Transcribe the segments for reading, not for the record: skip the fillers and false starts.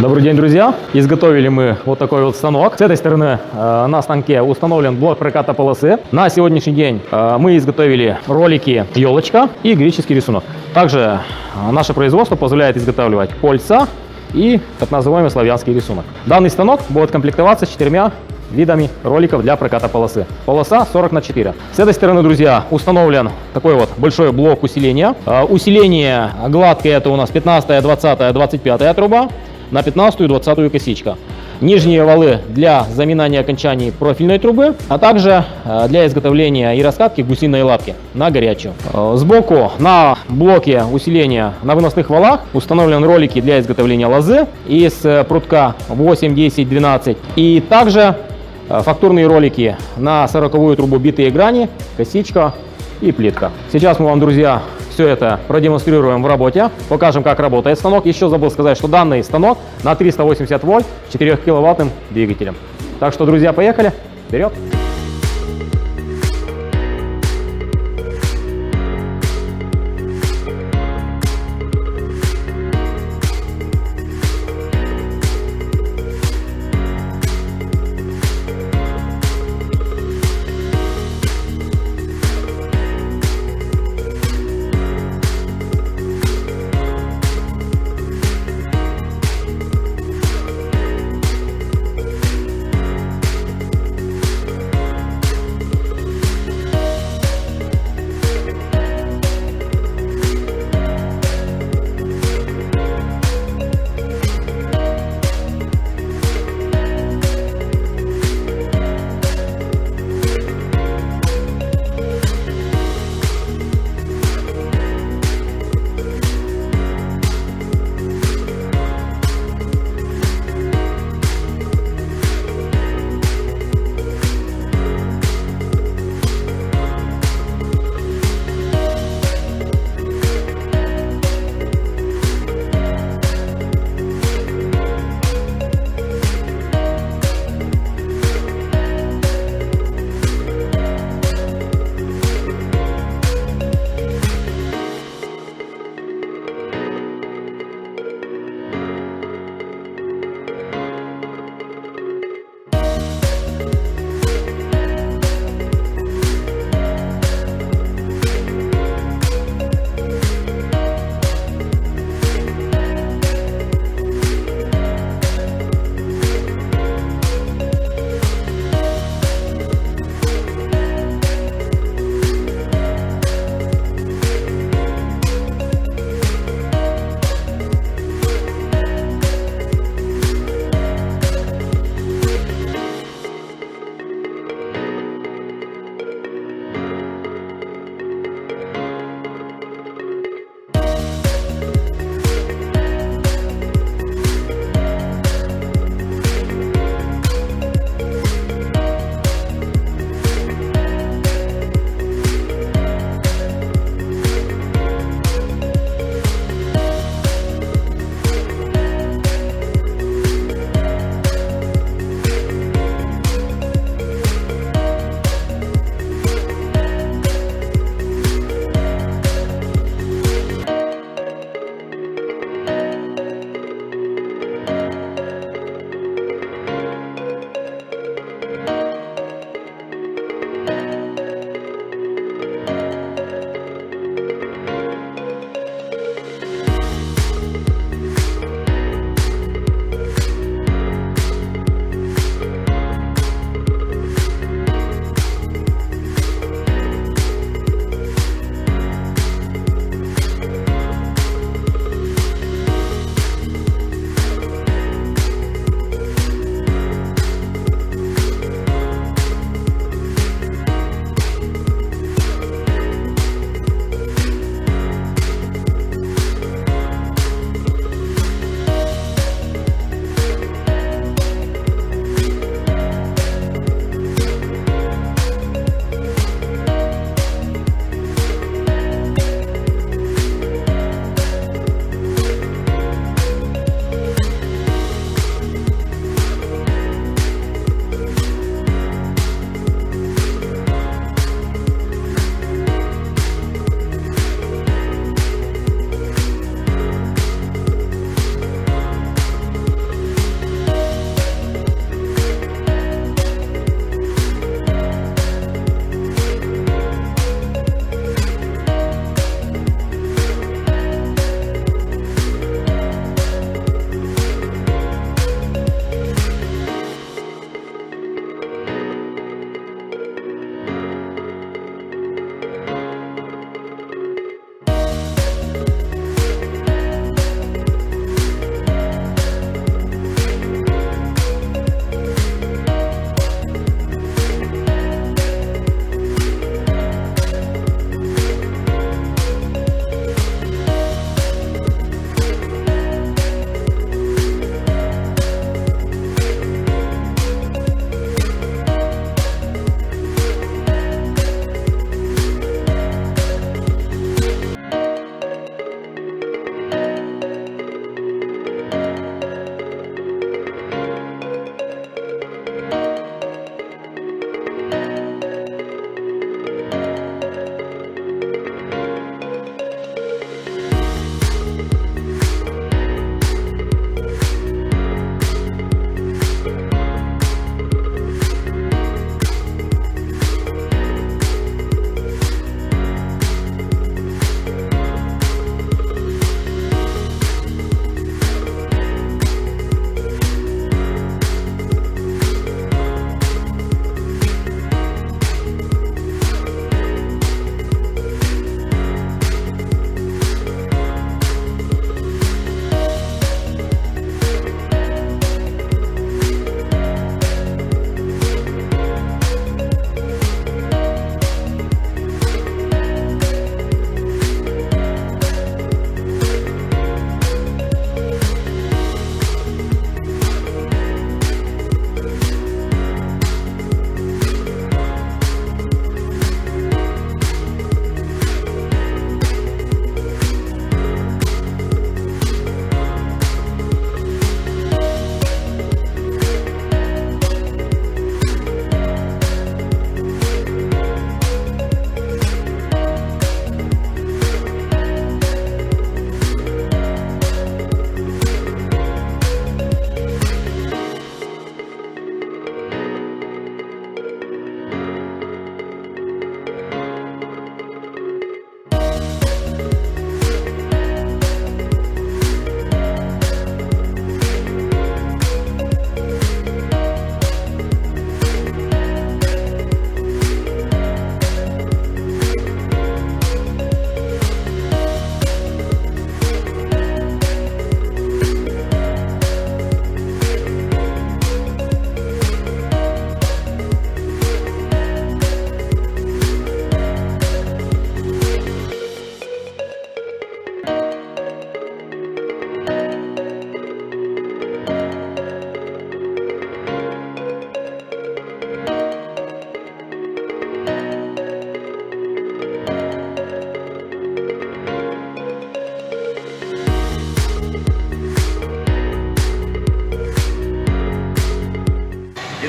Добрый день, друзья! Изготовили мы вот такой вот станок. С этой стороны на станке установлен блок проката полосы. На сегодняшний день мы изготовили ролики елочка и греческий рисунок. Также наше производство позволяет изготавливать кольца и так называемый славянский рисунок. Данный станок будет комплектоваться с 4 видами роликов для проката полосы. Полоса 40×4. С этой стороны, друзья, установлен такой вот большой блок усиления. Усиление гладкое — это у нас 15, 20, 25 труба. На 15 и 20 косичка. Нижние валы для заминания окончаний профильной трубы, а также для изготовления и раскатки гусиной лапки на горячую. Сбоку на блоке усиления на выносных валах установлены ролики для изготовления лозы из прутка 8, 10, 12 и также фактурные ролики на 40-ю трубу битые грани, косичка и плитка. Сейчас мы вам, друзья, все это продемонстрируем в работе, покажем, как работает станок. Еще забыл сказать, что данный станок на 380 вольт с 4 киловаттным двигателем. Так что, друзья, поехали, вперед!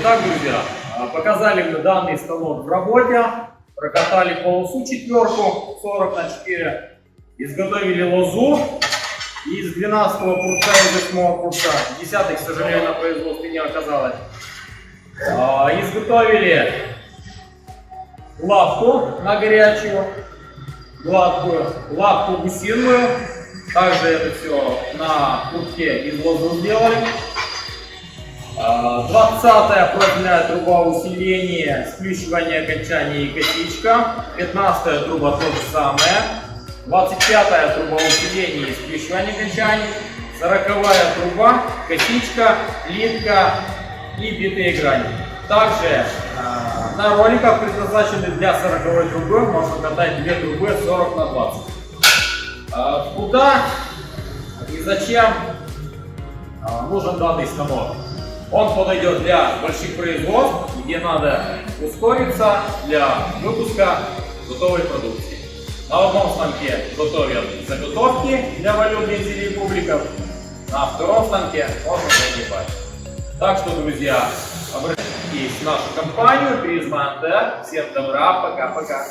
Итак, друзья, показали мы данный станок в работе, прокатали полосу четверку 40 на 4, изготовили лозу из 12-го курса и 8-го курса, 10-й, к сожалению, на производстве не оказалось. Изготовили лапку на горячую, гладкую, лапку гусиную, также это все на куртке из лозы сделали. 20-я профильная труба усиления, сплющивание окончаний и косичка. 15-я труба то же самое. 25-я труба усиления и сплющивание окончаний. 40-я труба, косичка, плитка и битые грани. Также на роликах, предназначенных для 40-й трубы, можно катать 2 трубы 40 на 20. Куда и зачем нужен данный станок? Он подойдет для больших производств, где надо ускориться для выпуска готовой продукции. На одном станке готовят заготовки для валютных изделий публиков, на втором станке можно загибать. Так что, друзья, обращайтесь в нашу компанию Призма-НТ. Всем добра, пока-пока.